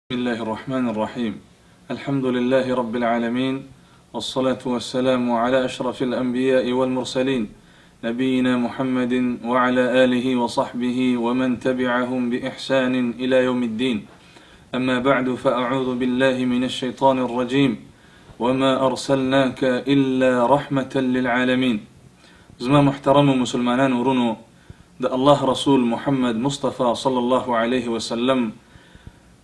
بسم الله الرحمن الرحيم. الحمد لله رب العالمين، والصلاة والسلام على أشرف الأنبياء والمرسلين نبينا محمد وعلى آله وصحبه ومن تبعهم بإحسان إلى يوم الدين. أما بعد، فأعوذ بالله من الشيطان الرجيم. وما أرسلناك إلا رحمة للعالمين. زما محترم مسلمان ورنو ده الله رسول محمد مصطفى صلى الله عليه وسلم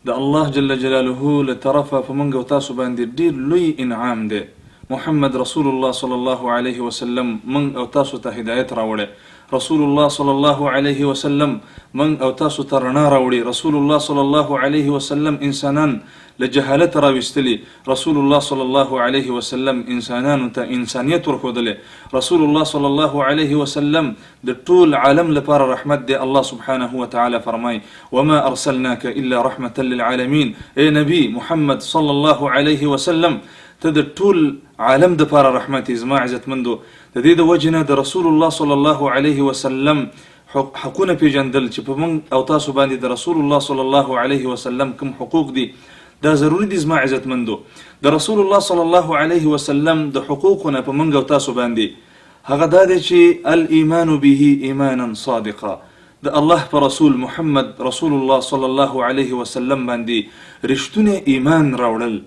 ده الله جل جلاله لترفع فمنغ وتاسو باندي دير لوي انعام ده محمد رسول الله صلى الله عليه وسلم من او تاسو ته هدايت راوړي. رسول الله صلى الله عليه وسلم من او تاسو ته رڼا راوړي. رسول الله صلى الله عليه وسلم انسانان لجهالت راوستلي. رسول الله صلى الله عليه وسلم انسانان ته انسانيت ورکودله. رسول الله صلى الله عليه وسلم د ټول عالم لپاره رحمت دی. الله سبحانه وتعالى فرمای: وما ارسلناك الا رحمة للعالمين. اي نبي محمد صلى الله عليه وسلم ته د ټول عالم د لپاره رحمت زما عزت مندو. د دې د وجنه د رسول الله صلى الله عليه وسلم حقونه پیژندل چې په من او تاسو باندې د رسول الله صلى الله عليه وسلم کوم حقوق دي دا ضروري دي زما عزت مندو. د رسول الله صلى الله عليه وسلم د حقوقونه په من او تاسو باندې هغه دا دي چې الايمان به ایمانا صادقا. د الله پر رسول محمد رسول الله صلى الله عليه وسلم باندې رښتونه ایمان راوړل.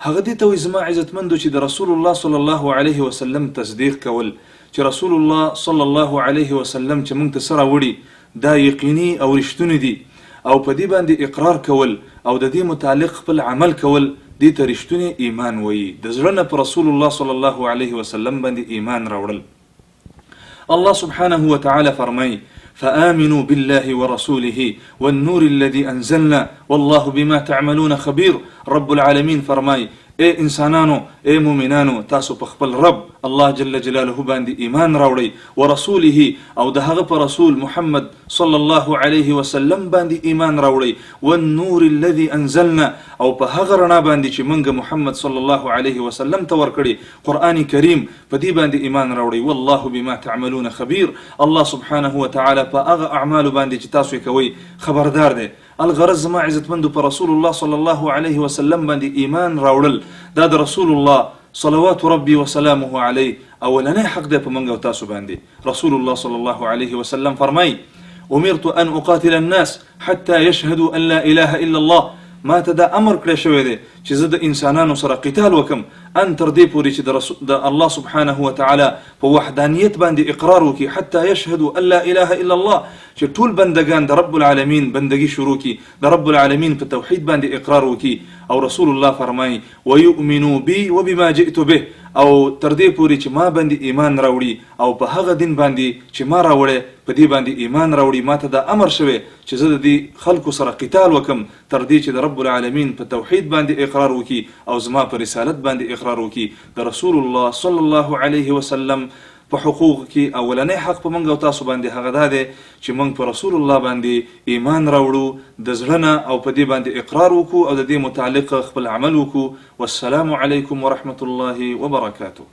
هغه دې ته زما عزت مندو چې د رسول الله صلى الله عليه وسلم تصدیق کول چې رسول الله صلى الله عليه وسلم چې موږ ته سره وړي دا یقیني او رښتونی دي، او په دې باندې اقرار کول او د دې متعلق خپل عمل کول دې ته رښتونی ایمان وایي. د زړه نه پر رسول الله صلى الله عليه وسلم باندې ایمان راوړل. الله سبحانه وتعالى فرمای: فآمنوا بالله ورسوله والنور الذي أنزلنا والله بما تعملون خبير. رب العالمين فرمای: اے انسانانو، اے مومنانو، تاسو په خپل رب الله جل جلاله باندې ایمان راوړئ، ورسوله او د هغه په رسول محمد صلى الله عليه وسلم باندې ایمان راوړئ، والنور الذي انزلنا او په هغه رڼا باندې چې موږ محمد صلى الله عليه وسلم ته ورکړي قرآن کریم په دې باندې ایمان راوړئ. والله بما تعملون خبير. الله سبحانه وتعالى په هغه اعمال باندې چې تاسو کوي خبردار دی. الغرض ما عزت مندو پر رسول الله صلى الله عليه وسلم باندې ایمان راوړل دا د رسول الله صلوات ربي وسلامه عليه اولنی حق دی په منګ او تاسو باندې. رسول الله صلى الله عليه وسلم فرمای: امرت ان اقاتل الناس حتى يشهدوا ان لا اله الا الله. ما ته دا امر کړی شوی دی چې زه د انسانانو سره قتال وکم ان تر دې پورې چې د الله سبحانه وتعالى په وحدانیت باندې اقرار وکي، حتى يشهدوا ان لا اله الا الله، چې ټول بندگان د رب العالمین بندگی شروع کی، د رب العالمین په توحید باندې اقرار وکي. او رسول الله فرمای: ويؤمنوا بي وبما جئت به، او تر دې پورې چې ما باندې ایمان راوړي او په هغه دین باندې چې ما راوړې په دې باندې ایمان راوړي. ما ته دا امر شوی چې زه د دې خلکو سره قتال وکم تر دې چې د رب العالمین په توحید باندې اقرار وکي او زما په رسالت باندې اقرار وکي. د رسول الله صلى الله عليه وسلم په حقوق کې اولنی حق په منګ او تاسو باندې هغه دا دی چې موږ په رسول الله باندې ایمان راوړو د زړه نه او په دې باندې اقرار وکړو او د دې متعلق خپل عمل وکړو. والسلام علیکم ورحمة الله وبرکاته.